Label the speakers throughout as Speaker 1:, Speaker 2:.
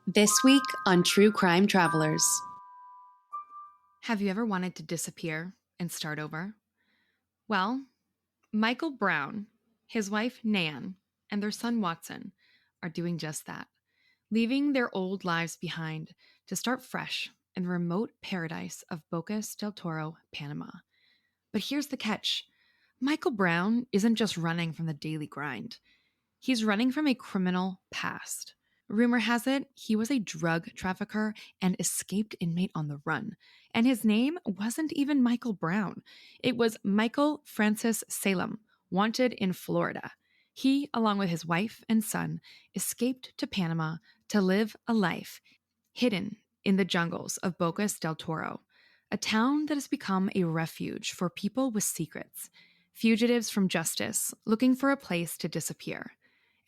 Speaker 1: This week on True Crime Travelers.
Speaker 2: Have you ever wanted to disappear and start over? Well, Michael Brown, his wife Nan, and their son Watson are doing just that, leaving their old lives behind to start fresh in the remote paradise of Bocas del Toro, Panama. But here's the catch. Michael Brown isn't just running from the daily grind. He's running from a criminal past. Rumor has it he was a drug trafficker and escaped inmate on the run. And his name wasn't even Michael Brown. It was Michael Francis Salem, wanted in Florida. He, along with his wife and son, escaped to Panama to live a life hidden in the jungles of Bocas del Toro, a town that has become a refuge for people with secrets, fugitives from justice looking for a place to disappear.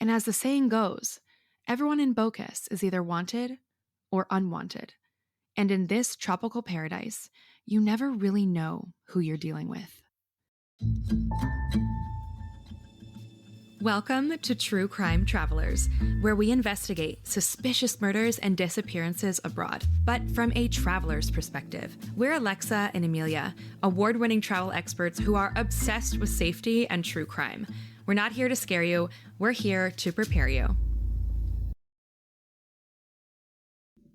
Speaker 2: And as the saying goes, everyone in Bocas is either wanted or unwanted. And in this tropical paradise, you never really know who you're dealing with. Welcome to True Crime Travelers, where we investigate suspicious murders and disappearances abroad, but from a traveler's perspective. We're Alexa and Emilia, award-winning travel experts who are obsessed with safety and true crime. We're not here to scare you, we're here to prepare you.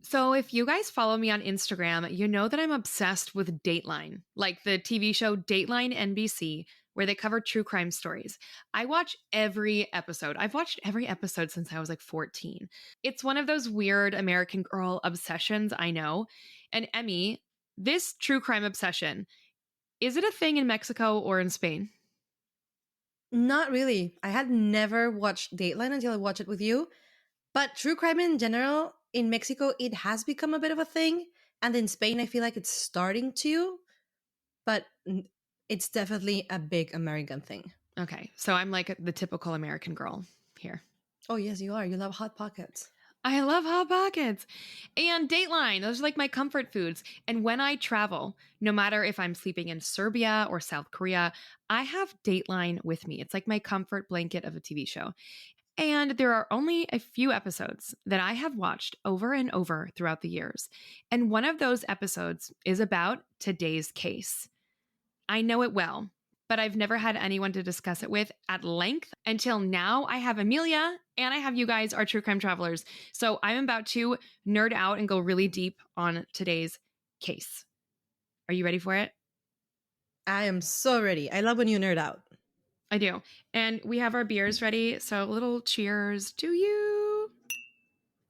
Speaker 2: So if you guys follow me on Instagram, you know that I'm obsessed with Dateline, like the TV show Dateline NBC, where they cover true crime stories. I watch every episode. I've watched every episode since I was like 14. It's one of those weird American Girl obsessions, I know. And Emmy, this true crime obsession, is it a thing in Mexico or in Spain?
Speaker 3: Not really. I had never watched Dateline until I watched it with you. But true crime in general, in Mexico, it has become a bit of a thing. And in Spain, I feel like it's starting to. But it's definitely a big American thing.
Speaker 2: Okay, so I'm like the typical American girl here.
Speaker 3: Oh, yes, you are. You love Hot Pockets.
Speaker 2: I love Hot Pockets and Dateline. Those are like my comfort foods. And when I travel, no matter if I'm sleeping in Serbia or South Korea, I have Dateline with me. It's like my comfort blanket of a TV show. And there are only a few episodes that I have watched over and over throughout the years. And one of those episodes is about today's case. I know it well, but I've never had anyone to discuss it with at length until now. I have Emilia and I have you guys, our true crime travelers. So I'm about to nerd out and go really deep on today's case. Are you ready for it?
Speaker 3: I am so ready. I love when you nerd out.
Speaker 2: I do. And we have our beers ready. So a little cheers to you.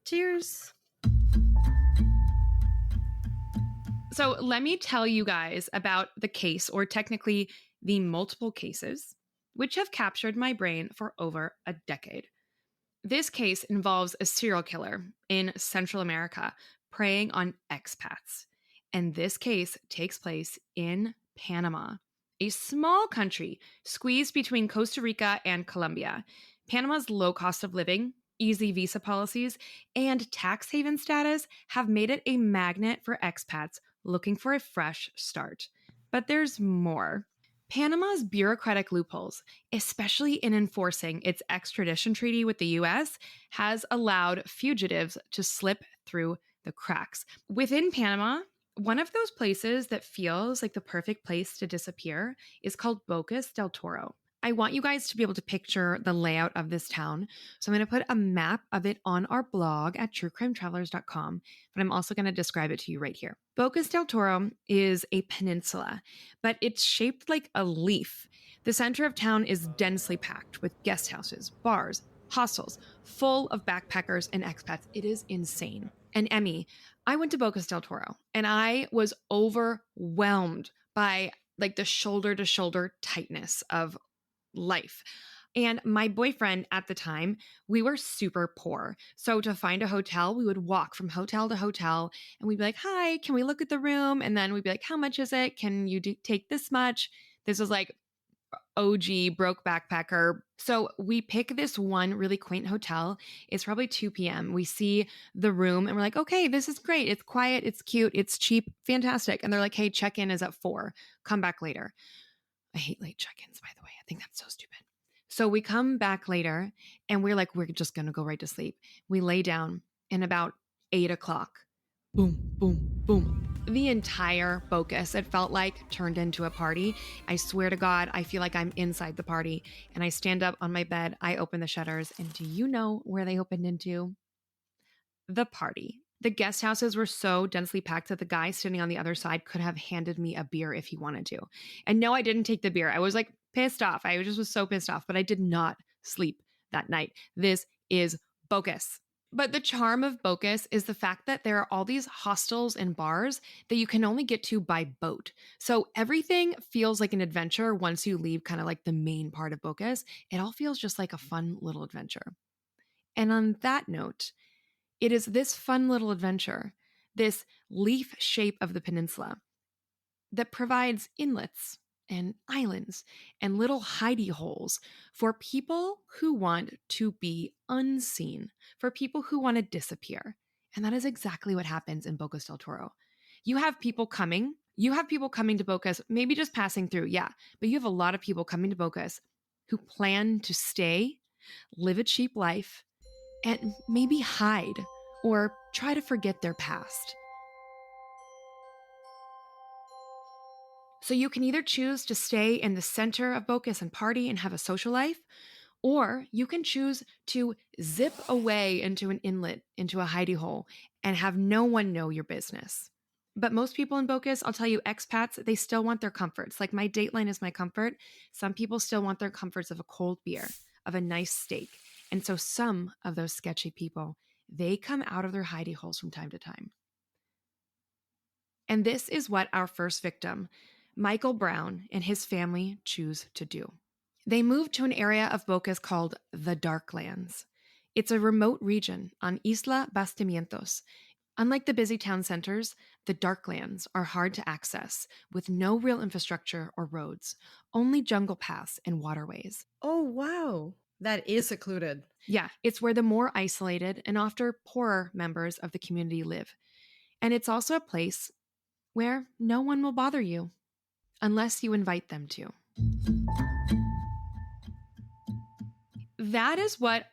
Speaker 3: Cheers.
Speaker 2: So let me tell you guys about the case, or technically the multiple cases, which have captured my brain for over a decade. This case involves a serial killer in Central America preying on expats. And this case takes place in Panama, a small country squeezed between Costa Rica and Colombia. Panama's low cost of living, easy visa policies, and tax haven status have made it a magnet for expats looking for a fresh start. But there's more. Panama's bureaucratic loopholes, especially in enforcing its extradition treaty with the US, has allowed fugitives to slip through the cracks. Within Panama, one of those places that feels like the perfect place to disappear is called Bocas del Toro. I want you guys to be able to picture the layout of this town. So I'm going to put a map of it on our blog at truecrimetravelers.com, but I'm also going to describe it to you right here. Bocas del Toro is a peninsula, but it's shaped like a leaf. The center of town is densely packed with guest houses, bars, hostels, full of backpackers and expats. It is insane. And Emmy, I went to Bocas del Toro and I was overwhelmed by like the shoulder to shoulder tightness of life. And my boyfriend at the time, we were super poor. So to find a hotel, we would walk from hotel to hotel and we'd be like, hi, can we look at the room? And then we'd be like, how much is it? Can you take this much? This was like OG broke backpacker. So we pick this one really quaint hotel. It's probably 2 p.m. We see the room and we're like, okay, this is great. It's quiet. It's cute. It's cheap. Fantastic. And they're like, hey, check-in is at 4. Come back later. I hate late check-ins, by the way. I think that's so stupid. So we come back later and we're like, we're just going to go right to sleep. We lay down and about 8 o'clock. Boom, boom, boom. The entire Bocas, it felt like, turned into a party. I swear to God, I feel like I'm inside the party. And I stand up on my bed, I open the shutters, and do you know where they opened into? The party. The guest houses were so densely packed that the guy standing on the other side could have handed me a beer if he wanted to. And no, I didn't take the beer. I was like pissed off. I just was so pissed off, but I did not sleep that night. This is Bocas. But the charm of Bocas is the fact that there are all these hostels and bars that you can only get to by boat. So everything feels like an adventure once you leave kind of like the main part of Bocas. It all feels just like a fun little adventure. And on that note, it is this fun little adventure, this leaf shape of the peninsula, that provides inlets and islands and little hidey holes for people who want to be unseen, for people who want to disappear. And that is exactly what happens in Bocas del Toro. You have people coming to Bocas, maybe just passing through, yeah, but you have a lot of people coming to Bocas who plan to stay, live a cheap life, and maybe hide or try to forget their past. So you can either choose to stay in the center of Bocas and party and have a social life, or you can choose to zip away into an inlet, into a hidey hole, and have no one know your business. But most people in Bocas, I'll tell you, expats, they still want their comforts. Like my dateline is my comfort. Some people still want their comforts of a cold beer, of a nice steak. And so some of those sketchy people, they come out of their hidey holes from time to time. And this is what our first victim, Michael Brown, and his family choose to do. They moved to an area of Bocas called the Darklands. It's a remote region on Isla Bastimientos. Unlike the busy town centers, the Darklands are hard to access, with no real infrastructure or roads, only jungle paths and waterways.
Speaker 3: Oh, wow. That is secluded.
Speaker 2: Yeah, it's where the more isolated and often poorer members of the community live. And it's also a place where no one will bother you unless you invite them to. That is what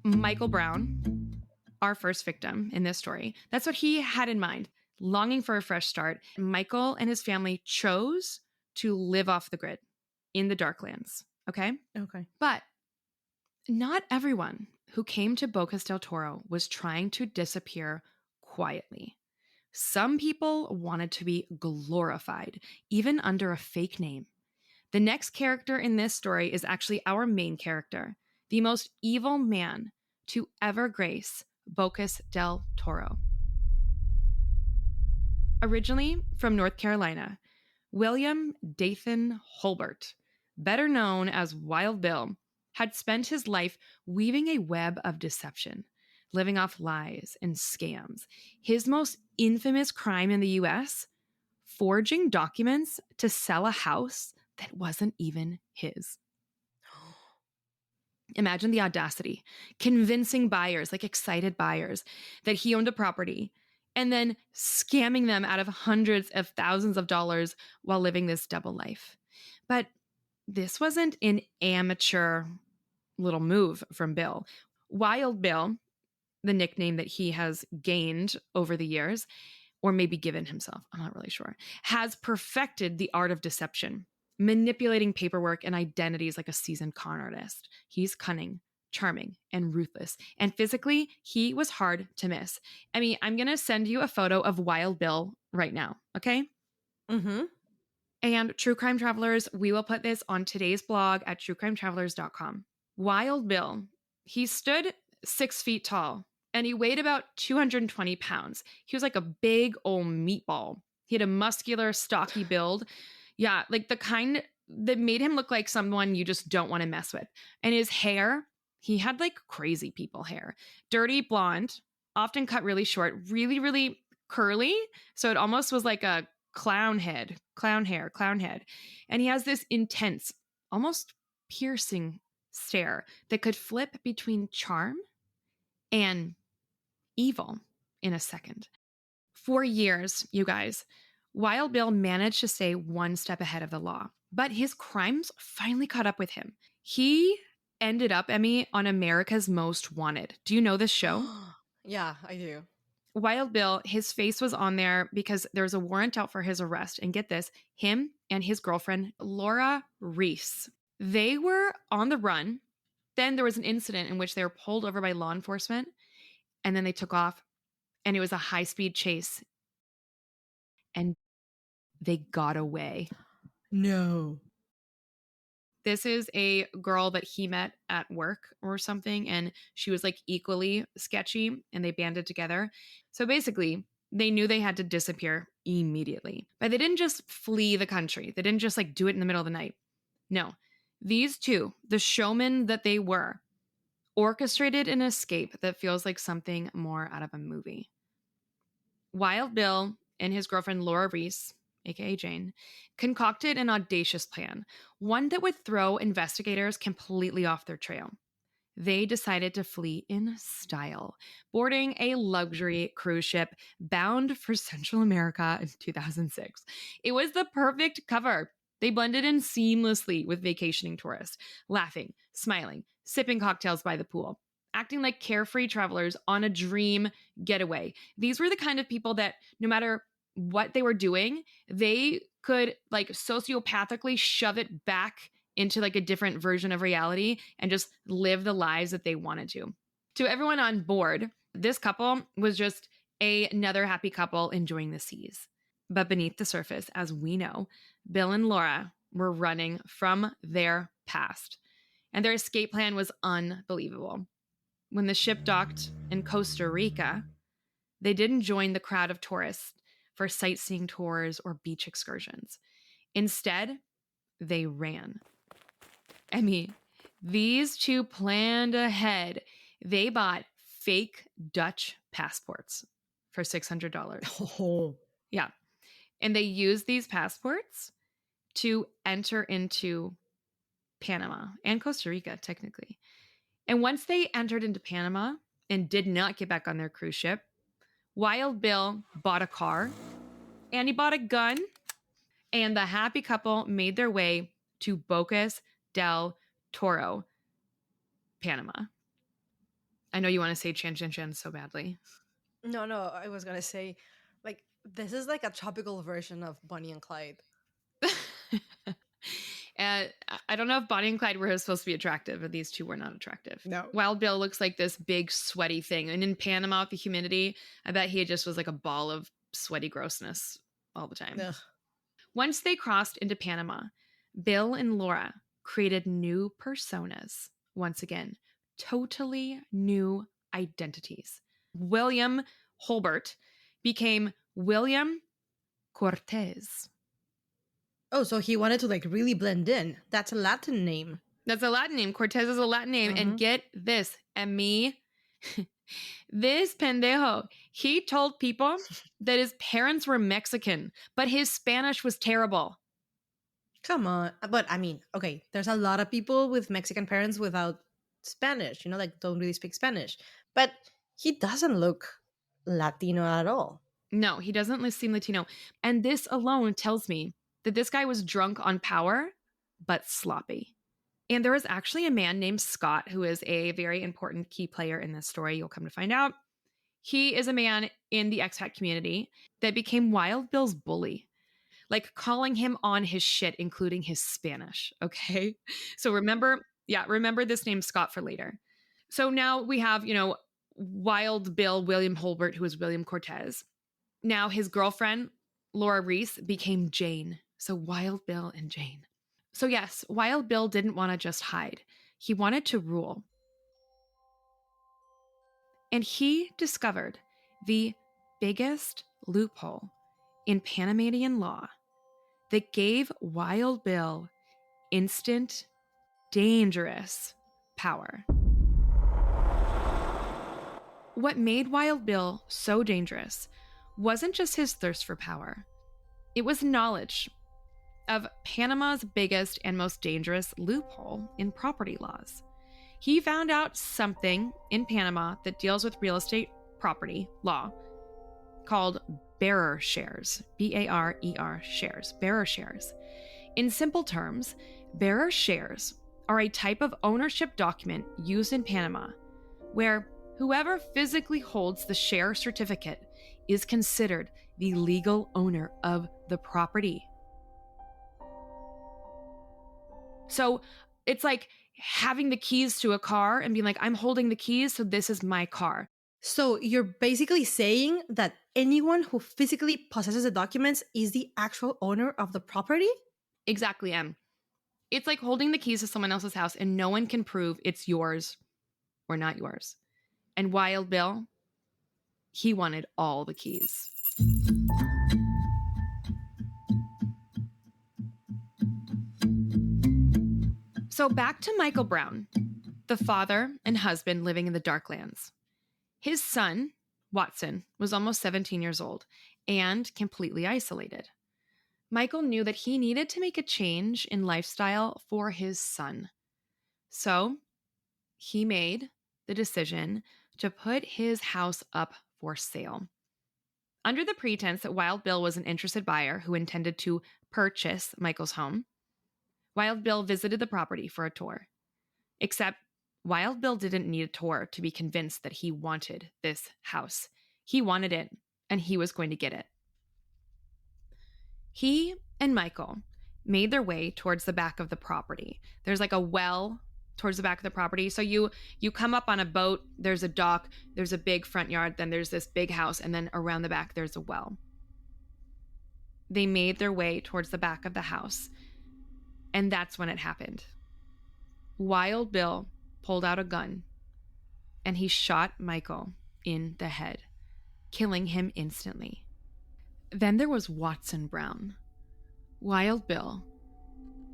Speaker 2: Michael Brown, our first victim in this story, that's what he had in mind, longing for a fresh start. Michael and his family chose to live off the grid in the Darklands, okay?
Speaker 3: Okay.
Speaker 2: But not everyone who came to Bocas del Toro was trying to disappear quietly. Some people wanted to be glorified, even under a fake name. The next character in this story is actually our main character, the most evil man to ever grace Bocas del Toro. Originally from North Carolina, William Dathan Holbert, better known as Wild Bill, had spent his life weaving a web of deception, living off lies and scams. His most infamous crime in the US, forging documents to sell a house that wasn't even his. Imagine the audacity, convincing buyers, like excited buyers, that he owned a property and then scamming them out of hundreds of thousands of dollars while living this double life. But this wasn't an amateur little move from Bill. Wild Bill, the nickname that he has gained over the years, or maybe given himself, I'm not really sure, has perfected the art of deception, manipulating paperwork and identities like a seasoned con artist. He's cunning, charming, and ruthless. And physically, he was hard to miss. I mean, I'm going to send you a photo of Wild Bill right now, okay?
Speaker 3: Mm-hmm.
Speaker 2: And True Crime Travelers, we will put this on today's blog at truecrimetravelers.com. Wild Bill, he stood 6 feet tall and he weighed about 220 pounds. He was like a big old meatball. He had a muscular, stocky build. Yeah, like the kind that made him look like someone you just don't want to mess with. And his hair, he had like crazy people hair. Dirty blonde, often cut really short, really, really curly. So it almost was like a clown hair. And he has this intense, almost piercing stare that could flip between charm and evil in a second. For years, you guys, Wild Bill managed to stay one step ahead of the law, but his crimes finally caught up with him. He ended up, Emmy, on America's Most Wanted. Do you know this show?
Speaker 3: Yeah, I do.
Speaker 2: Wild Bill, his face was on there because there's a warrant out for his arrest. And get this, him and his girlfriend, Laura Reese, they were on the run. Then there was an incident in which they were pulled over by law enforcement, and then they took off, and it was a high-speed chase, and they got away.
Speaker 3: No.
Speaker 2: This is a girl that he met at work or something, and she was like equally sketchy, and they banded together. So basically, they knew they had to disappear immediately. But they didn't just flee the country. They didn't just like do it in the middle of the night. No. These two, the showmen that they were, orchestrated an escape that feels like something more out of a movie. Wild Bill and his girlfriend Laura Reese, aka Jane, concocted an audacious plan, one that would throw investigators completely off their trail. They decided to flee in style, boarding a luxury cruise ship bound for Central America in 2006. It was the perfect cover. They blended in seamlessly with vacationing tourists, laughing, smiling, sipping cocktails by the pool, acting like carefree travelers on a dream getaway. These were the kind of people that no matter what they were doing, they could like sociopathically shove it back into like a different version of reality and just live the lives that they wanted to. To everyone on board, this couple was just another happy couple enjoying the seas. But beneath the surface, as we know, Bill and Laura were running from their past, and their escape plan was unbelievable. When the ship docked in Costa Rica, they didn't join the crowd of tourists for sightseeing tours or beach excursions. Instead, they ran. Emmy, these two planned ahead. They bought fake Dutch passports for $600.
Speaker 3: Oh.
Speaker 2: Yeah. And they used these passports to enter into Panama and Costa Rica, technically. And once they entered into Panama and did not get back on their cruise ship, Wild Bill bought a car and he bought a gun, and the happy couple made their way to Bocas del Toro, Panama. I know you want to say Chan Chan Chan so badly.
Speaker 3: No, I was going to say, like, this is like a tropical version of Bonnie and Clyde.
Speaker 2: And I don't know if Bonnie and Clyde were supposed to be attractive, but these two were not attractive.
Speaker 3: No.
Speaker 2: Wild Bill looks like this big sweaty thing. And in Panama with the humidity, I bet he just was like a ball of sweaty grossness all the time.
Speaker 3: Ugh.
Speaker 2: Once they crossed into Panama, Bill and Laura created new personas. Once again, totally new identities. William Holbert became William Cortez.
Speaker 3: Oh, so he wanted to like really blend in. That's a Latin name.
Speaker 2: That's a Latin name. Cortez is a Latin name. And get this, Emmy, this pendejo, he told people that his parents were Mexican, but his Spanish was terrible.
Speaker 3: Come on. But I mean, okay, there's a lot of people with Mexican parents without Spanish, you know, like don't really speak Spanish. But he doesn't look Latino at all.
Speaker 2: No, he doesn't seem Latino. And this alone tells me that this guy was drunk on power, but sloppy. And there was actually a man named Scott who is a very important key player in this story. You'll come to find out. He is a man in the expat community that became Wild Bill's bully, like calling him on his shit, including his Spanish. Okay. So remember this name Scott for later. So now we have, Wild Bill, William Holbert, who is William Cortez. Now his girlfriend, Laura Reese, became Jane. So Wild Bill and Jane. So yes, Wild Bill didn't want to just hide. He wanted to rule. And he discovered the biggest loophole in Panamanian law that gave Wild Bill instant, dangerous power. What made Wild Bill so dangerous wasn't just his thirst for power. It was knowledge of Panama's biggest and most dangerous loophole in property laws. He found out something in Panama that deals with real estate property law called bearer shares, B-A-R-E-R shares, bearer shares. In simple terms, bearer shares are a type of ownership document used in Panama where Whoever physically holds the share certificate is considered the legal owner of the property. So it's like having the keys to a car and being like, I'm holding the keys, so this is my car.
Speaker 3: So you're basically saying that anyone who physically possesses the documents is the actual owner of the property?
Speaker 2: Exactly, Em. It's like holding the keys to someone else's house and no one can prove it's yours or not yours. And Wild Bill, he wanted all the keys. So back to Michael Brown, the father and husband living in the Darklands. His son, Watson, was almost 17 years old and completely isolated. Michael knew that he needed to make a change in lifestyle for his son. So he made the decision to put his house up for sale. Under the pretense that Wild Bill was an interested buyer who intended to purchase Michael's home, Wild Bill visited the property for a tour. Except Wild Bill didn't need a tour to be convinced that he wanted this house. He wanted it, and he was going to get it. He and Michael made their way towards the back of the property. There's like a well towards the back of the property. So you come up on a boat, there's a dock, there's a big front yard, then there's this big house, and then around the back there's a well. They made their way towards the back of the house, and that's when it happened. Wild Bill pulled out a gun, and he shot Michael in the head, killing him instantly. Then there was Watson Brown. Wild Bill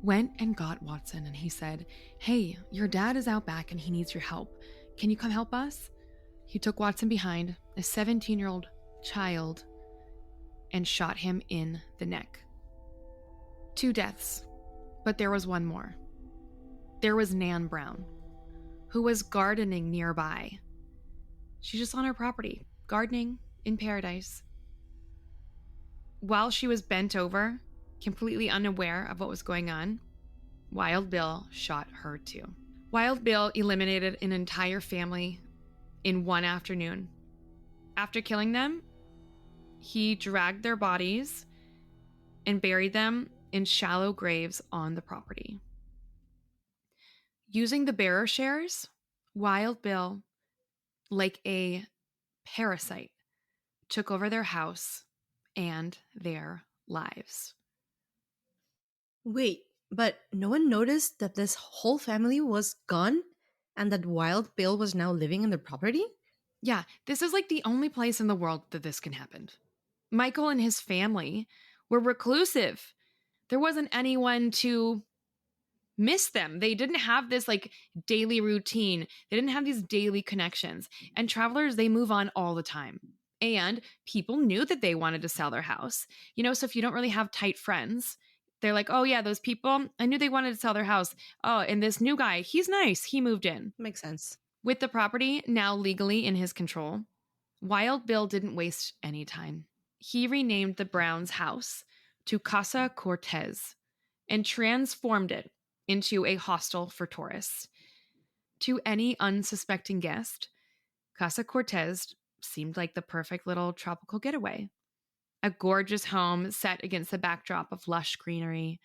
Speaker 2: went and got Watson, and he said, "Hey, your dad is out back and he needs your help. Can you come help us?" He took Watson behind, a 17-year-old child, and shot him in the neck. 2 deaths, but there was one more. There was Nan Brown, who was gardening nearby. She's just on her property, gardening in paradise. While she was bent over, completely unaware of what was going on, Wild Bill shot her too. Wild Bill eliminated an entire family in one afternoon. After killing them, he dragged their bodies and buried them in shallow graves on the property. Using the bearer shares, Wild Bill, like a parasite, took over their house and their lives.
Speaker 3: Wait, but no one noticed that this whole family was gone and that Wild Bill was now living in the property?
Speaker 2: Yeah, this is like the only place in the world that this can happen. Michael and his family were reclusive. There wasn't anyone to miss them. They didn't have this like daily routine. They didn't have these daily connections. And travelers, they move on all the time. And people knew that they wanted to sell their house. So if you don't really have tight friends, they're like, "Oh yeah, those people, I knew they wanted to sell their house. Oh, and this new guy, he's nice. He moved in."
Speaker 3: Makes sense.
Speaker 2: With the property now legally in his control, Wild Bill didn't waste any time. He renamed the Browns' house to Casa Cortez and transformed it into a hostel for tourists. To any unsuspecting guest, Casa Cortez seemed like the perfect little tropical getaway. A gorgeous home set against the backdrop of lush greenery,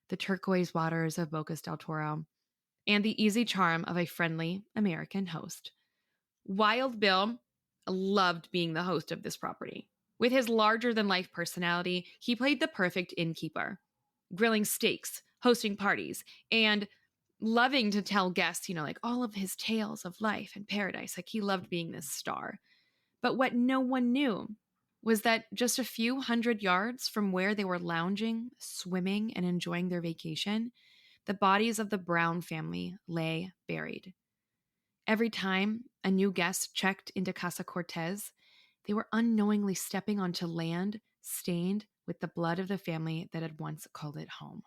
Speaker 2: the turquoise waters of Bocas del Toro, and the easy charm of a friendly American host. Wild Bill loved being the host of this property. With his larger-than-life personality, he played the perfect innkeeper, grilling steaks, hosting parties, and loving to tell guests, like all of his tales of life and paradise. Like he loved being this star. But what no one knew was that just a few hundred yards from where they were lounging, swimming, and enjoying their vacation, the bodies of the Brown family lay buried. Every time a new guest checked into Casa Cortez, they were unknowingly stepping onto land stained with the blood of the family that had once called it home.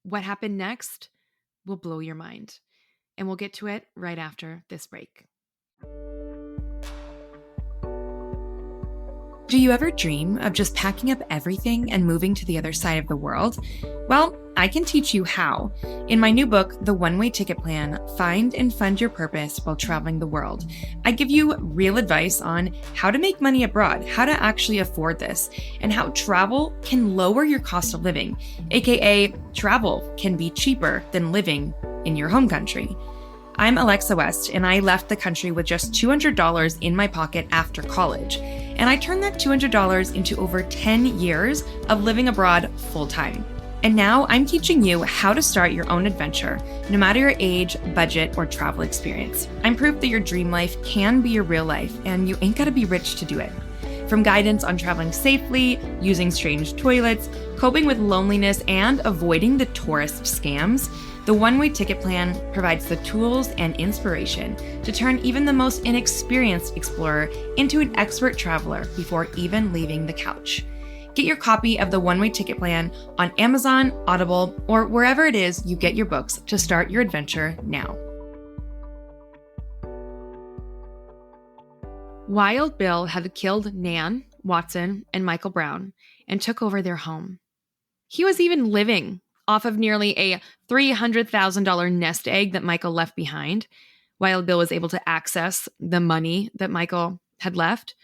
Speaker 2: What happened next will blow your mind, and we'll get to it right after this break. Do you ever dream of just packing up everything and moving to the other side of the world? Well, I can teach you how. In my new book, The One-Way Ticket Plan, Find and Fund Your Purpose While Traveling the World, I give you real advice on how to make money abroad, how to actually afford this, and how travel can lower your cost of living, aka travel can be cheaper than living in your home country. I'm Alexa West, and I left the country with just $200 in my pocket after college. And I turned that $200 into over 10 years of living abroad full-time. And now I'm teaching you how to start your own adventure, no matter your age, budget, or travel experience. I'm proof that your dream life can be your real life, and you ain't gotta be rich to do it. From guidance on traveling safely, using strange toilets, coping with loneliness, and avoiding the tourist scams, the One-Way Ticket Plan provides the tools and inspiration to turn even the most inexperienced explorer into an expert traveler before even leaving the couch. Get your copy of the One-Way Ticket Plan on Amazon, Audible, or wherever it is you get your books to start your adventure now. Wild Bill had killed Nan, Watson, and Michael Brown and took over their home. He was even living off of nearly a $300,000 nest egg that Michael left behind. Wild Bill was able to access the money that Michael had left.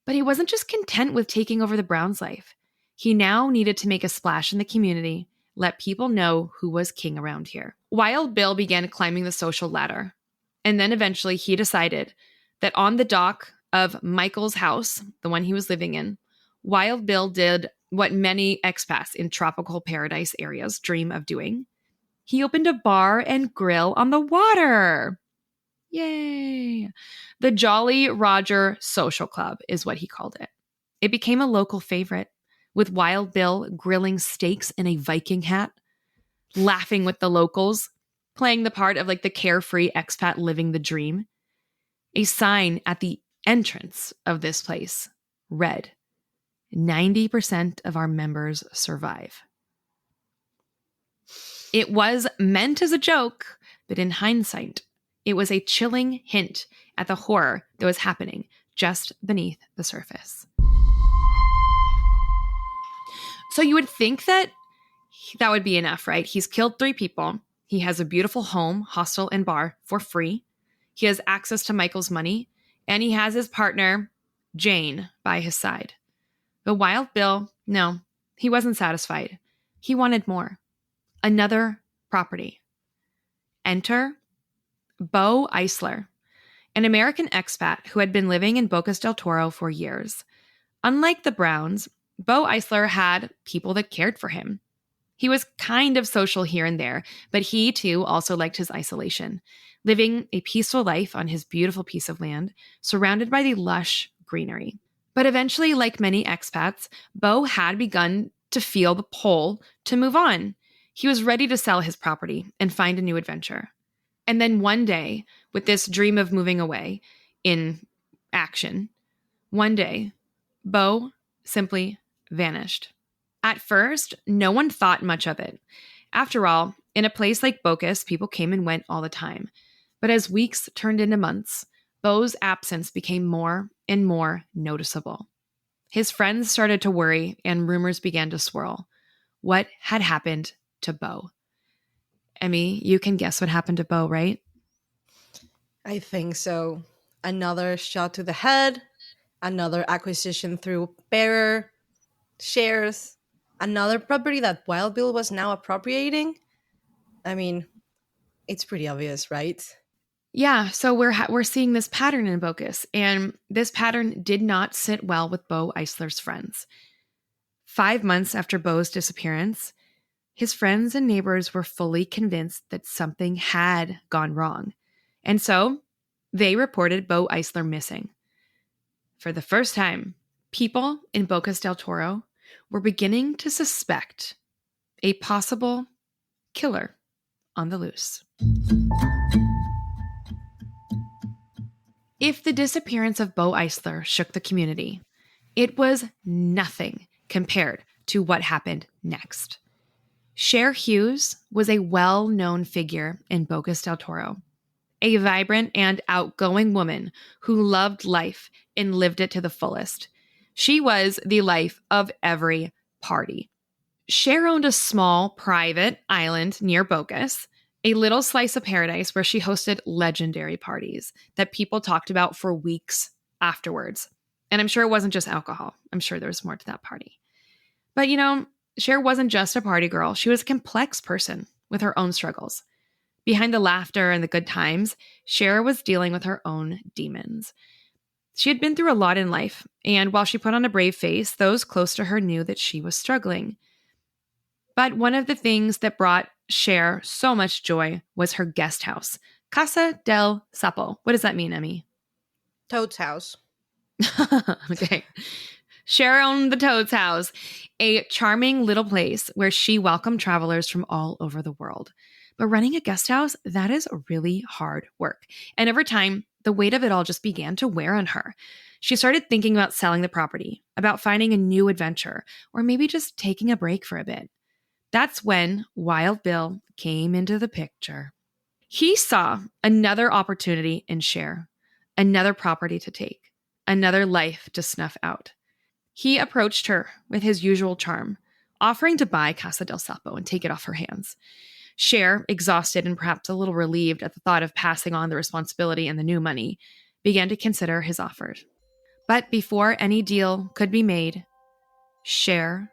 Speaker 2: But he wasn't just content with taking over the Browns' life. He now needed to make a splash in the community, let people know who was king around here. Wild Bill began climbing the social ladder. And then eventually he decided that on the dock of Michael's house, the one he was living in, Wild Bill did what many expats in tropical paradise areas dream of doing. He opened a bar and grill on the water. Yay! The Jolly Roger Social Club is what he called it. It became a local favorite, with Wild Bill grilling steaks in a Viking hat, laughing with the locals, playing the part of like the carefree expat living the dream. A sign at the entrance of this place read, 90% of our members survive. It was meant as a joke, but in hindsight, it was a chilling hint at the horror that was happening just beneath the surface. So you would think that that would be enough, right? He's killed 3 people. He has a beautiful home, hostel, and bar for free. He has access to Michael's money, and he has his partner, Jane, by his side. But Wild Bill, no, he wasn't satisfied. He wanted more. Another property. Enter Bo Eisler, an American expat who had been living in Bocas del Toro for years. Unlike the Browns, Bo Eisler had people that cared for him. He was kind of social here and there, but he too also liked his isolation, living a peaceful life on his beautiful piece of land, surrounded by the lush greenery. But eventually, like many expats, Bo had begun to feel the pull to move on. He was ready to sell his property and find a new adventure. And then one day, with this dream of moving away in action, one day, Bo simply vanished. At first, no one thought much of it. After all, in a place like Bocas, people came and went all the time. But as weeks turned into months, Bo's absence became more and more noticeable. His friends started to worry, and rumors began to swirl. What had happened to Bo? Emmy, you can guess what happened to Bo, right?
Speaker 3: I think so. Another shot to the head, another acquisition through bearer shares, another property that Wild Bill was now appropriating. I mean, it's pretty obvious, right?
Speaker 2: Yeah, so we're seeing this pattern in Bocas, and this pattern did not sit well with Bo Eisler's friends. 5 months after Bo's disappearance, his friends and neighbors were fully convinced that something had gone wrong, and so they reported Bo Eisler missing. For the first time, people in Bocas del Toro were beginning to suspect a possible killer on the loose. If the disappearance of Bo Eisler shook the community, it was nothing compared to what happened next. Cher Hughes was a well-known figure in Bocas del Toro, a vibrant and outgoing woman who loved life and lived it to the fullest. She was the life of every party. Cher owned a small private island near Bocas, a little slice of paradise where she hosted legendary parties that people talked about for weeks afterwards. And I'm sure it wasn't just alcohol. I'm sure there was more to that party. But Cher wasn't just a party girl. She was a complex person with her own struggles. Behind the laughter and the good times, Cher was dealing with her own demons. She had been through a lot in life, and while she put on a brave face, those close to her knew that she was struggling. But one of the things that brought Cher so much joy was her guest house, Casa del Sapo. What does that mean, Emmy?
Speaker 3: Toad's house.
Speaker 2: Okay. Cher owned the Toad's house, a charming little place where she welcomed travelers from all over the world. But running a guest house, that is really hard work. And over time, the weight of it all just began to wear on her. She started thinking about selling the property, about finding a new adventure, or maybe just taking a break for a bit. That's when Wild Bill came into the picture. He saw another opportunity in Cher, another property to take, another life to snuff out. He approached her with his usual charm, offering to buy Casa del Sapo and take it off her hands. Cher, exhausted and perhaps a little relieved at the thought of passing on the responsibility and the new money, began to consider his offer. But before any deal could be made, Cher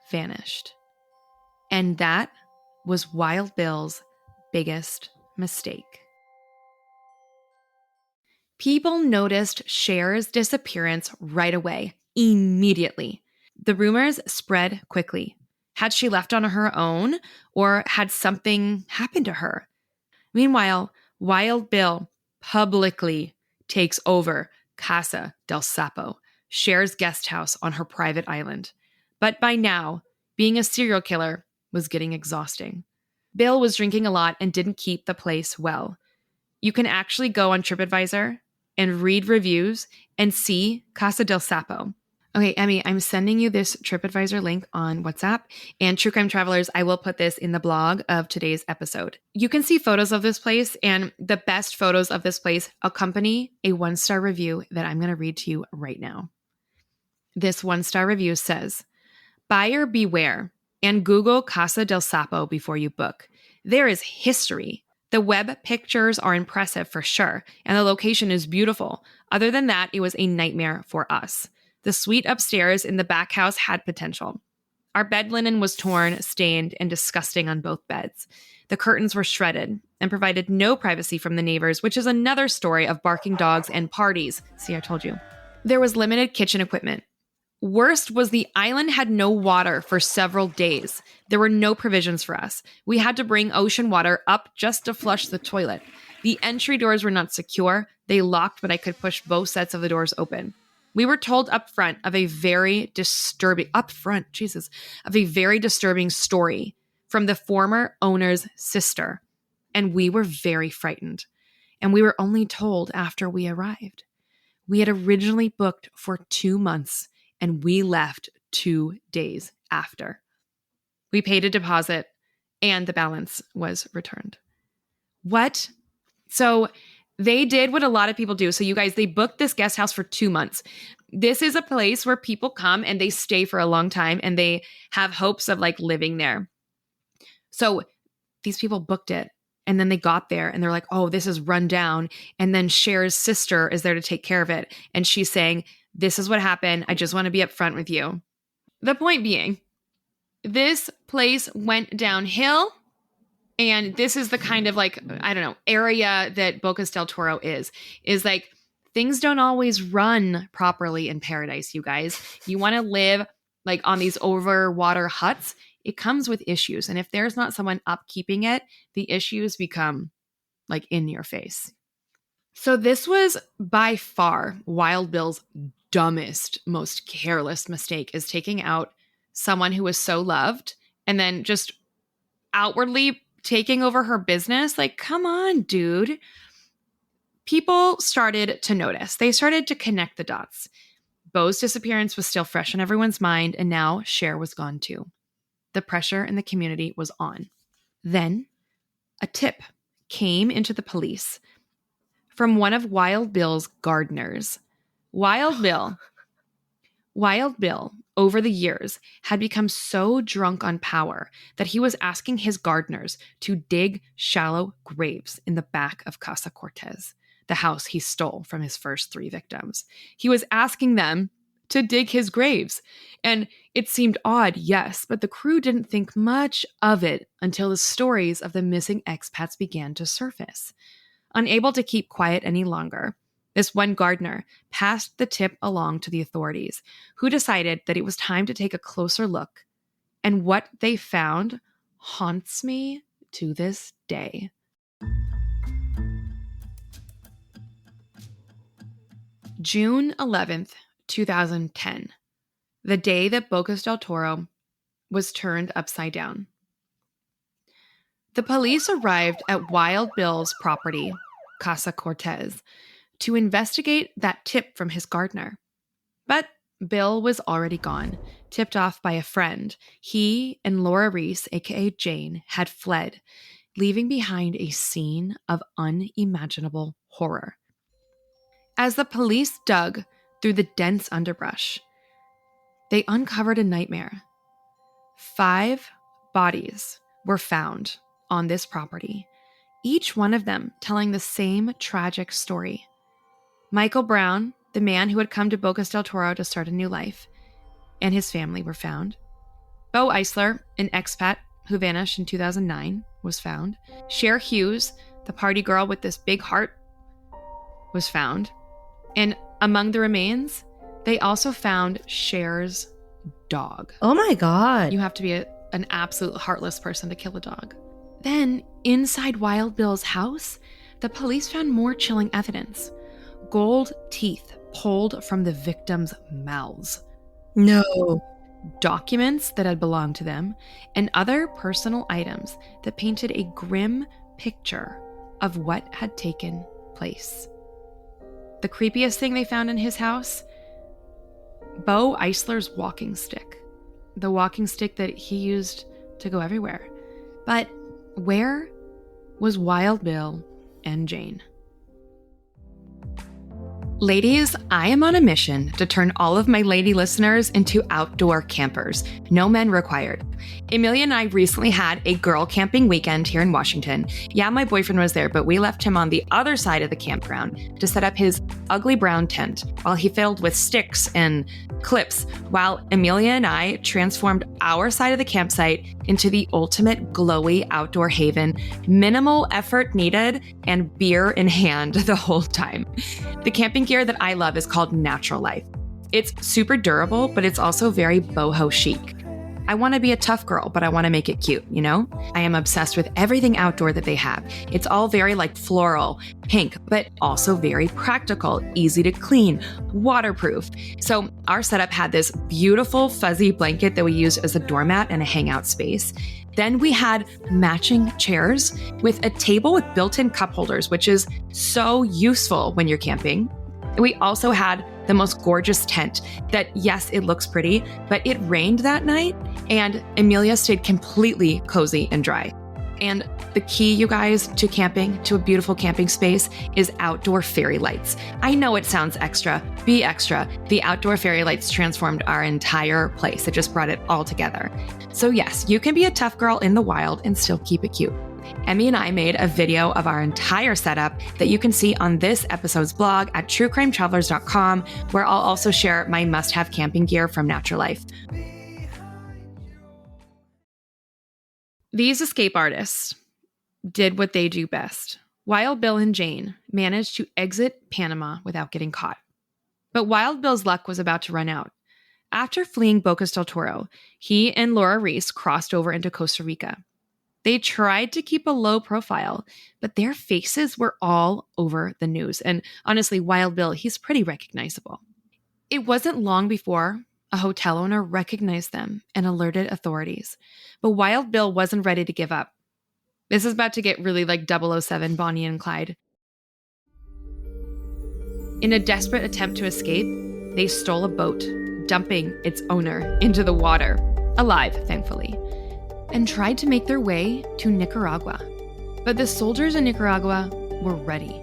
Speaker 2: vanished. And that was Wild Bill's biggest mistake. People noticed Cher's disappearance right away, immediately. The rumors spread quickly. Had she left on her own, or had something happened to her? Meanwhile, Wild Bill publicly takes over Casa del Sapo, Cher's guest house on her private island. But by now, being a serial killer was getting exhausting. Bill was drinking a lot and didn't keep the place well. You can actually go on TripAdvisor and read reviews and see Casa del Sapo. Okay, Emmy, I'm sending you this TripAdvisor link on WhatsApp. And True Crime Travelers, I will put this in the blog of today's episode. You can see photos of this place, and the best photos of this place accompany a 1-star review that I'm going to read to you right now. This 1-star review says, "Buyer beware and Google Casa del Sapo before you book. There is history. The web pictures are impressive for sure, and the location is beautiful. Other than that, it was a nightmare for us. The suite upstairs in the back house had potential. Our bed linen was torn, stained, and disgusting on both beds. The curtains were shredded and provided no privacy from the neighbors, which is another story of barking dogs and parties. See, I told you. There was limited kitchen equipment. Worst was the island had no water for several days. There were no provisions for us. We had to bring ocean water up just to flush the toilet. The entry doors were not secure. They locked, but I could push both sets of the doors open. We were told up front of a very disturbing story from the former owner's sister. And we were very frightened. And we were only told after we arrived. We had originally booked for 2 months, and we left 2 days after. We paid a deposit, and the balance was returned." What? So they did what a lot of people do. So you guys, they booked this guest house for 2 months. This is a place where people come and they stay for a long time, and they have hopes of like living there. So these people booked it, and then they got there and they're like, oh, this is run down. And then Cher's sister is there to take care of it. And she's saying, this is what happened. I just want to be upfront with you. The point being, this place went downhill. And this is the kind of like, I don't know, area that Bocas del Toro is like, things don't always run properly in paradise, you guys. You want to live like on these overwater huts. It comes with issues. And if there's not someone upkeeping it, the issues become like in your face. So this was by far Wild Bill's dumbest, most careless mistake, is taking out someone who was so loved and then just outwardly taking over her business. Like, come on, dude. People started to notice. They started to connect the dots. Beau's disappearance was still fresh on everyone's mind, and now Cher was gone too. The pressure in the community was on. Then a tip came into the police from one of Wild Bill's gardeners. Wild Bill Wild Bill, over the years, had become so drunk on power that he was asking his gardeners to dig shallow graves in the back of Casa Cortez, the house he stole from his first 3 victims. He was asking them to dig his graves. And it seemed odd, yes, but the crew didn't think much of it until the stories of the missing expats began to surface. Unable to keep quiet any longer, this one gardener passed the tip along to the authorities, who decided that it was time to take a closer look. And what they found haunts me to this day. June 11th, 2010, the day that Bocas del Toro was turned upside down. The police arrived at Wild Bill's property, Casa Cortez, to investigate that tip from his gardener. But Bill was already gone, tipped off by a friend. He and Laura Reese, aka Jane, had fled, leaving behind a scene of unimaginable horror. As the police dug through the dense underbrush, they uncovered a nightmare. 5 bodies were found on this property, each one of them telling the same tragic story. Michael Brown, the man who had come to Bocas del Toro to start a new life, and his family were found. Bo Eisler, an expat who vanished in 2009, was found. Cher Hughes, the party girl with this big heart, was found. And among the remains, they also found Cher's dog.
Speaker 3: Oh my God.
Speaker 2: You have to be an absolute heartless person to kill a dog. Then, inside Wild Bill's house, the police found more chilling evidence. Gold teeth pulled from the victims' mouths.
Speaker 3: No.
Speaker 2: Documents that had belonged to them, and other personal items that painted a grim picture of what had taken place. The creepiest thing they found in his house? Bo Eisler's walking stick. The walking stick that he used to go everywhere. But where was Wild Bill and Jane? Ladies, I am on a mission to turn all of my lady listeners into outdoor campers. No men required. Emilia and I recently had a girl camping weekend here in Washington. Yeah, my boyfriend was there, but we left him on the other side of the campground to set up his ugly brown tent while he filled with sticks and clips, while Emilia and I transformed our side of the campsite into the ultimate glowy outdoor haven, minimal effort needed, and beer in hand the whole time. The camping gear that I love is called Natural Life. It's super durable, but it's also very boho chic. I want to be a tough girl, but I want to make it cute, you know? I am obsessed with everything outdoor that they have. It's all very like floral, pink, but also very practical, easy to clean, waterproof. So our setup had this beautiful fuzzy blanket that we used as a doormat and a hangout space. Then we had matching chairs with a table with built-in cup holders, which is so useful when you're camping. We also had the most gorgeous tent that, yes, it looks pretty, but it rained that night and Emilia stayed completely cozy and dry. And the key, you guys, to camping, to a beautiful camping space, is outdoor fairy lights. I know it sounds extra. Be extra. The outdoor fairy lights transformed our entire place. It just brought it all together. So yes, you can be a tough girl in the wild and still keep it cute. Emmy and I made a video of our entire setup that you can see on this episode's blog at truecrimetravelers.com, where I'll also share my must-have camping gear from Natural Life. These escape artists did what they do best. Wild Bill and Jane managed to exit Panama without getting caught. But Wild Bill's luck was about to run out. After fleeing Bocas del Toro, he and Laura Reese crossed over into Costa Rica. They tried to keep a low profile, but their faces were all over the news. And honestly, Wild Bill, he's pretty recognizable. It wasn't long before a hotel owner recognized them and alerted authorities. But Wild Bill wasn't ready to give up. This is about to get really like 007 Bonnie and Clyde. In a desperate attempt to escape, they stole a boat, dumping its owner into the water, alive, thankfully, and tried to make their way to Nicaragua. But the soldiers in Nicaragua were ready.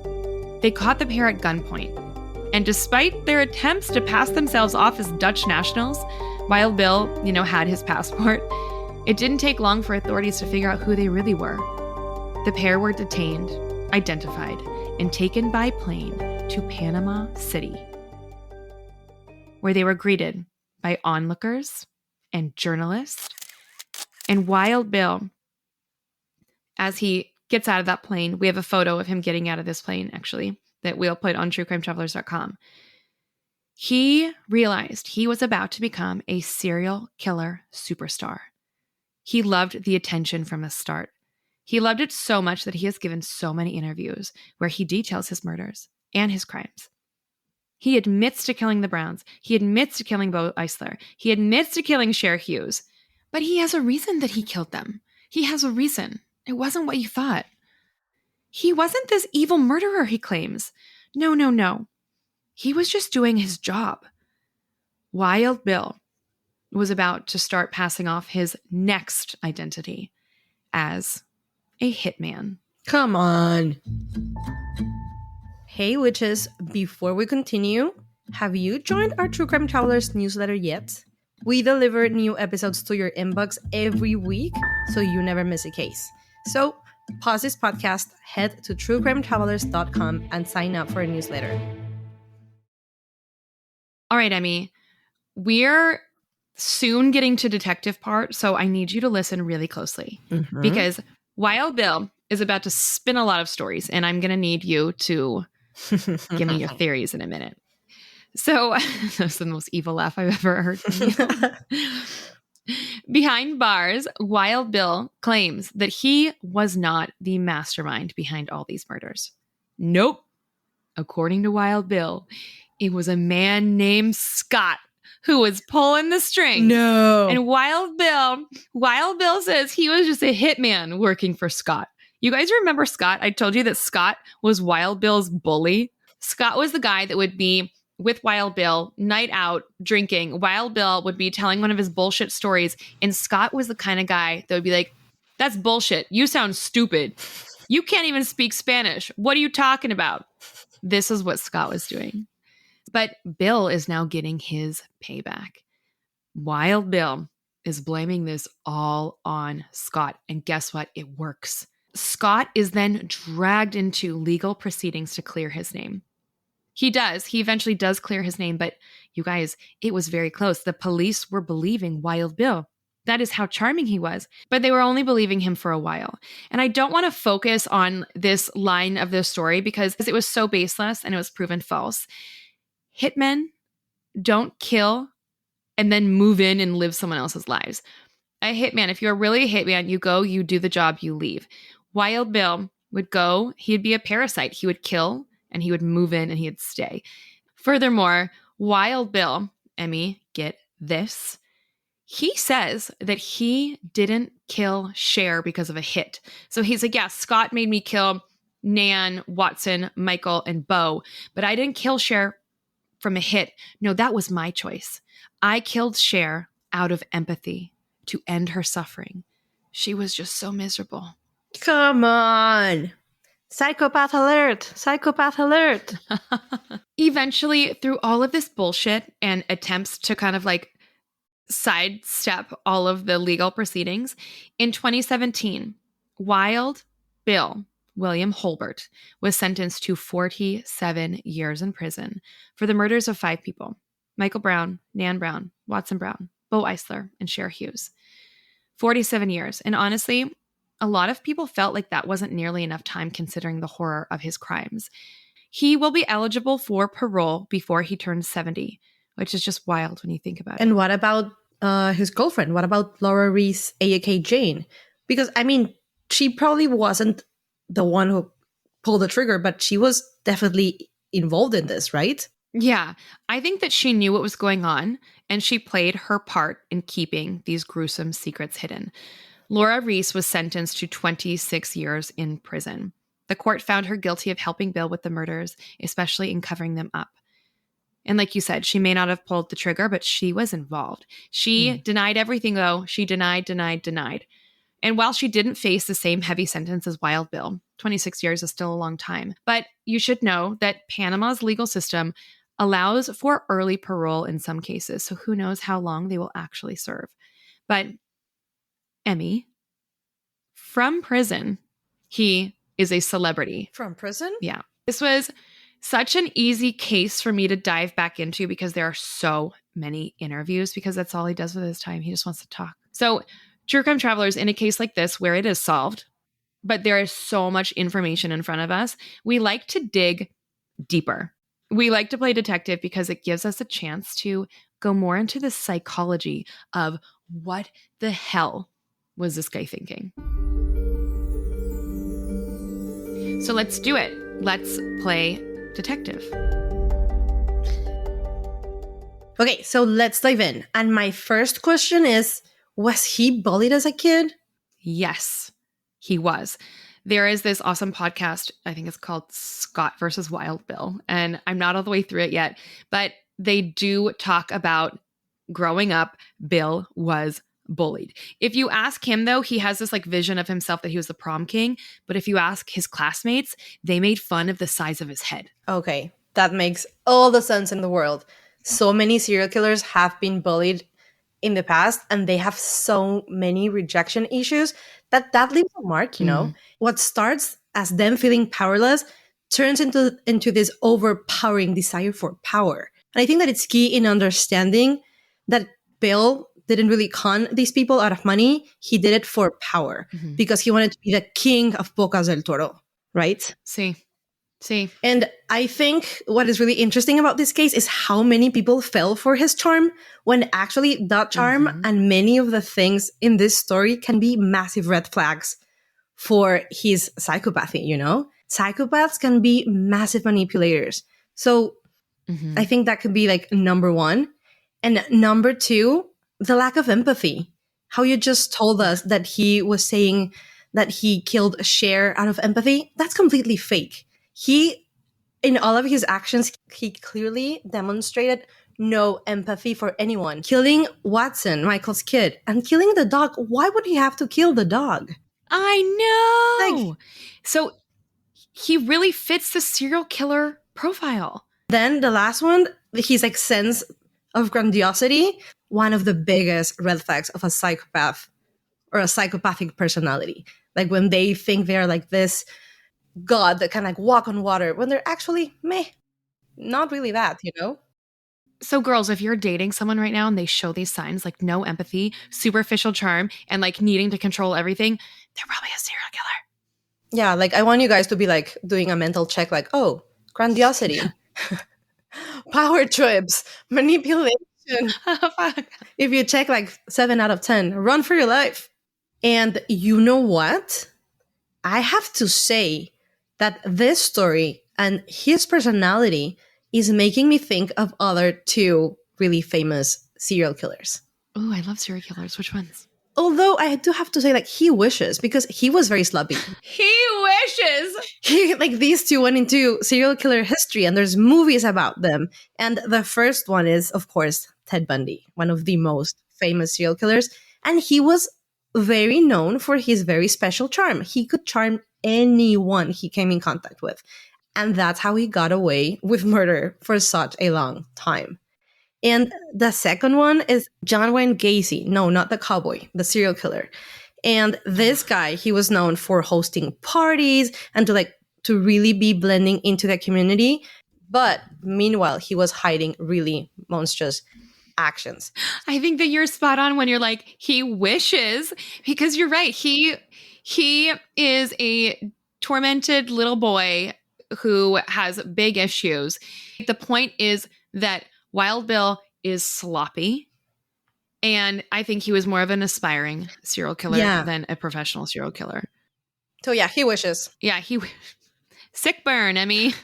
Speaker 2: They caught the pair at gunpoint, And despite their attempts to pass themselves off as Dutch nationals, Wild Bill, had his passport, it didn't take long for authorities to figure out who they really were. The pair were detained, identified, and taken by plane to Panama City, where they were greeted by onlookers and journalists. And Wild Bill, as he gets out of that plane, we have a photo of him getting out of this plane, actually, that we'll put on truecrimetravelers.com. He realized he was about to become a serial killer superstar. He loved the attention from the start. He loved it so much that he has given so many interviews where he details his murders and his crimes. He admits to killing the Browns. He admits to killing Bo Eisler. He admits to killing Cher Hughes. But he has a reason that he killed them. He has a reason. It wasn't what you thought. He wasn't this evil murderer, he claims. No. He was just doing his job. Wild Bill was about to start passing off his next identity as a hitman.
Speaker 3: Come on. Hey, witches, before we continue, have you joined our True Crime Travelers newsletter yet? We deliver new episodes to your inbox every week, so you never miss a case. So, pause this podcast, head to truecrimetravelers.com and sign up for a newsletter.
Speaker 2: All right, Emmy, we're soon getting to detective part, so I need you to listen really closely because Wild Bill is about to spin a lot of stories, and I'm going to need you to give me your theories in a minute. So that's the most evil laugh I've ever heard. Behind bars, Wild Bill claims that he was not the mastermind behind all these murders. Nope. According to Wild Bill, it was a man named Scott who was pulling the strings.
Speaker 3: No.
Speaker 2: And Wild Bill says he was just a hitman working for Scott. You guys remember Scott? I told you that Scott was Wild Bill's bully. Scott was the guy that would be with Wild Bill, night out, drinking. Wild Bill would be telling one of his bullshit stories. And Scott was the kind of guy that would be like, that's bullshit. You sound stupid. You can't even speak Spanish. What are you talking about? This is what Scott was doing. But Bill is now getting his payback. Wild Bill is blaming this all on Scott. And guess what? It works. Scott is then dragged into legal proceedings to clear his name. He does. He eventually does clear his name. But you guys, it was very close. The police were believing Wild Bill. That is how charming he was. But they were only believing him for a while. And I don't want to focus on this line of the story because it was so baseless and it was proven false. Hitmen don't kill and then move in and live someone else's lives. A hitman, if you're really a hitman, you go, you do the job, you leave. Wild Bill would go, he'd be a parasite. He would kill and he would move in and he'd stay. Furthermore, Wild Bill, Emmy, get this. He says that he didn't kill Cher because of a hit. So he's like, yeah, Scott made me kill Nan, Watson, Michael, and Bo, but I didn't kill Cher from a hit. No, that was my choice. I killed Cher out of empathy to end her suffering. She was just so miserable.
Speaker 3: Come on. Psychopath alert. Psychopath alert.
Speaker 2: Eventually, through all of this bullshit and attempts to kind of like sidestep all of the legal proceedings, in 2017, Wild Bill William Holbert was sentenced to 47 years in prison for the murders of 5 people: Michael Brown, Nan Brown, Watson Brown, Bo Eisler, and Cher Hughes. 47 years. And honestly, a lot of people felt like that wasn't nearly enough time considering the horror of his crimes. He will be eligible for parole before he turns 70, which is just wild when you think about it.
Speaker 3: And what about his girlfriend? What about Laura Reese, aka Jane? Because, I mean, she probably wasn't the one who pulled the trigger, but she was definitely involved in this, right?
Speaker 2: Yeah, I think that she knew what was going on, and she played her part in keeping these gruesome secrets hidden. Laura Reese was sentenced to 26 years in prison. The court found her guilty of helping Bill with the murders, especially in covering them up. And like you said, she may not have pulled the trigger, but she was involved. She denied everything, though. She denied. And while she didn't face the same heavy sentence as Wild Bill, 26 years is still a long time. But you should know that Panama's legal system allows for early parole in some cases. So who knows how long they will actually serve. But Emmy, from prison, he is a celebrity.
Speaker 3: From prison?
Speaker 2: Yeah. This was such an easy case for me to dive back into because there are so many interviews, because that's all he does with his time. He just wants to talk. So True Crime Travelers, in a case like this where it is solved, but there is so much information in front of us, we like to dig deeper. We like to play detective because it gives us a chance to go more into the psychology of what the hell was this guy thinking. So let's do it. Let's play detective.
Speaker 3: Okay, so let's dive in. And my first question is, was he bullied as a kid?
Speaker 2: Yes, he was. There is this awesome podcast, I think it's called Scott versus Wild Bill, and I'm not all the way through it yet, but they do talk about growing up, Bill was bullied. If you ask him, though, he has this like vision of himself that he was the prom king, but if you ask his classmates, they made fun of the size of his head.
Speaker 3: Okay, that makes all the sense in the world. So many serial killers have been bullied in the past, and they have so many rejection issues that leaves a mark, you know? What starts as them feeling powerless turns into this overpowering desire for power. And I think that it's key in understanding that Bill didn't really con these people out of money. He did it for power because he wanted to be the king of Bocas del Toro, right?
Speaker 2: See.
Speaker 3: And I think what is really interesting about this case is how many people fell for his charm, when actually that charm and many of the things in this story can be massive red flags for his psychopathy, you know? Psychopaths can be massive manipulators. So I think that could be like number one. And number two, the lack of empathy. How you just told us that he was saying that he killed Cher out of empathy. That's completely fake. He, in all of his actions, he clearly demonstrated no empathy for anyone. Killing Watson, Michael's kid, and killing the dog. Why would he have to kill the dog?
Speaker 2: I know.
Speaker 3: Like,
Speaker 2: so he really fits the serial killer profile.
Speaker 3: Then the last one, his like sense of grandiosity, one of the biggest red flags of a psychopath or a psychopathic personality. Like when they think they're like this god that can like walk on water, when they're actually not really that, you know?
Speaker 2: So girls, if you're dating someone right now and they show these signs like no empathy, superficial charm, and like needing to control everything, they're probably a serial killer.
Speaker 3: Yeah, like I want you guys to be like doing a mental check, like, oh, grandiosity, power trips, manipulation. If you check like 7 out of 10, run for your life. And you know what? I have to say that this story and his personality is making me think of other two really famous serial killers.
Speaker 2: Oh, I love serial killers. Which ones?
Speaker 3: Although I do have to say, like, he wishes, because he was very sloppy.
Speaker 2: He wishes!
Speaker 3: Like, these two went into serial killer history, and there's movies about them. And the first one is, of course, Ted Bundy, one of the most famous serial killers. And he was very known for his very special charm. He could charm anyone he came in contact with. And that's how he got away with murder for such a long time. And the second one is John Wayne Gacy. No, not the cowboy, the serial killer. And this guy, he was known for hosting parties and to really be blending into the community. But meanwhile, he was hiding really monstrous actions.
Speaker 2: I think that you're spot on when you're like, he wishes, because you're right. He is a tormented little boy who has big issues. The point is that Wild Bill is sloppy, and I think he was more of an aspiring serial killer than a professional serial killer.
Speaker 3: So yeah, he wishes.
Speaker 2: Yeah, sick burn, Emmy.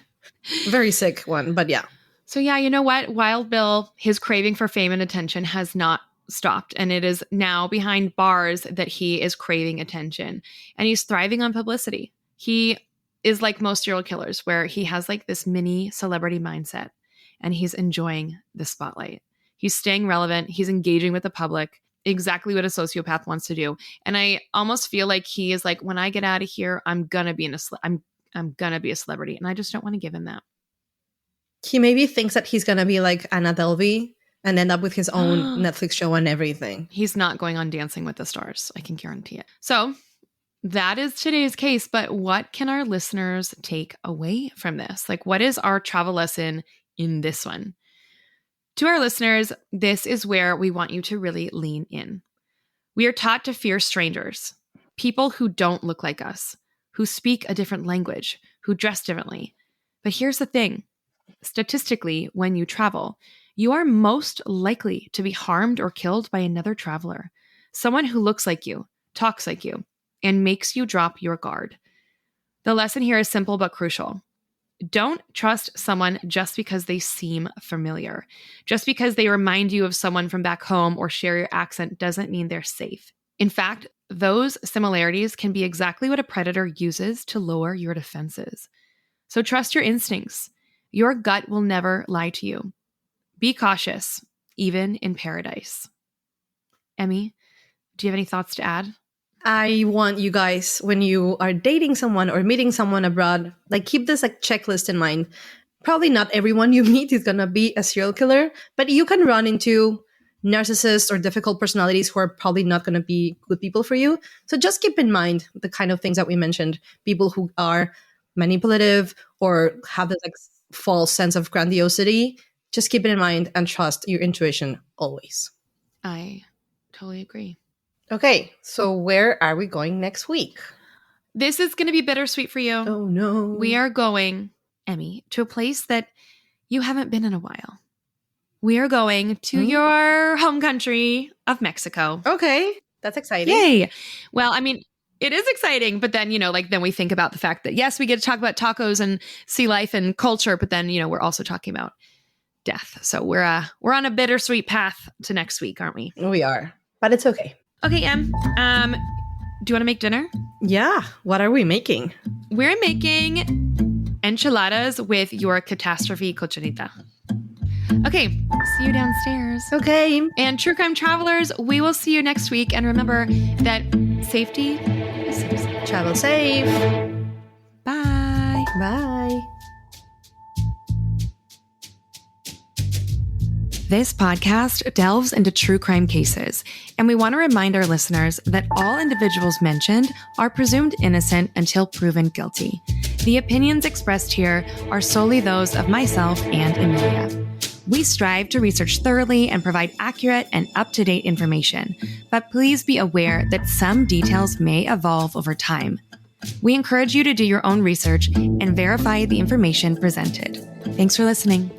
Speaker 3: Very sick one, but yeah.
Speaker 2: So yeah, you know what? Wild Bill, his craving for fame and attention has not stopped, and it is now behind bars that he is craving attention, and he's thriving on publicity. He is like most serial killers, where he has like this mini celebrity mindset, and he's enjoying the spotlight. He's staying relevant. He's engaging with the public, exactly what a sociopath wants to do. And I almost feel like he is like, when I get out of here, I'm gonna be a celebrity, and I just don't want to give him that.
Speaker 3: He maybe thinks that he's going to be like Anna Delvey and end up with his own Netflix show and everything.
Speaker 2: He's not going on Dancing with the Stars. I can guarantee it. So that is today's case. But what can our listeners take away from this? Like, what is our travel lesson in this one? To our listeners, this is where we want you to really lean in. We are taught to fear strangers, people who don't look like us, who speak a different language, who dress differently. But here's the thing. Statistically, when you travel, you are most likely to be harmed or killed by another traveler, someone who looks like you, talks like you, and makes you drop your guard. The lesson here is simple but crucial. Don't trust someone just because they seem familiar. Just because they remind you of someone from back home or share your accent doesn't mean they're safe. In fact, those similarities can be exactly what a predator uses to lower your defenses. So trust your instincts. Your gut will never lie to you. Be cautious, even in paradise. Emmy, do you have any thoughts to add?
Speaker 3: I want you guys, when you are dating someone or meeting someone abroad, like keep this like checklist in mind. Probably not everyone you meet is going to be a serial killer, but you can run into narcissists or difficult personalities who are probably not going to be good people for you. So just keep in mind the kind of things that we mentioned, people who are manipulative or have this like false sense of grandiosity. Just keep it in mind and trust your intuition always.
Speaker 2: I totally agree.
Speaker 3: Okay, so where are we going next week?
Speaker 2: This is going to be bittersweet for you.
Speaker 3: Oh, no.
Speaker 2: We are going, Emmy, to a place that you haven't been in a while. We are going to your home country of Mexico.
Speaker 3: Okay, that's exciting.
Speaker 2: Yay. Well, I mean, it is exciting, but then, then we think about the fact that, yes, we get to talk about tacos and sea life and culture, but then, we're also talking about death. So we're on a bittersweet path to next week, aren't we?
Speaker 3: We are, but it's okay.
Speaker 2: Okay, Em. Do you want to make dinner?
Speaker 3: Yeah. What are we making?
Speaker 2: We're making enchiladas with your catastrophe cochinita. Okay, see you downstairs.
Speaker 3: Okay.
Speaker 2: And True Crime Travelers, we will see you next week. And remember that safety is citizen.
Speaker 3: Travel safe.
Speaker 2: Bye.
Speaker 3: Bye.
Speaker 2: This podcast delves into true crime cases, and we want to remind our listeners that all individuals mentioned are presumed innocent until proven guilty. The opinions expressed here are solely those of myself and Emilia. We strive to research thoroughly and provide accurate and up-to-date information, but please be aware that some details may evolve over time. We encourage you to do your own research and verify the information presented. Thanks for listening.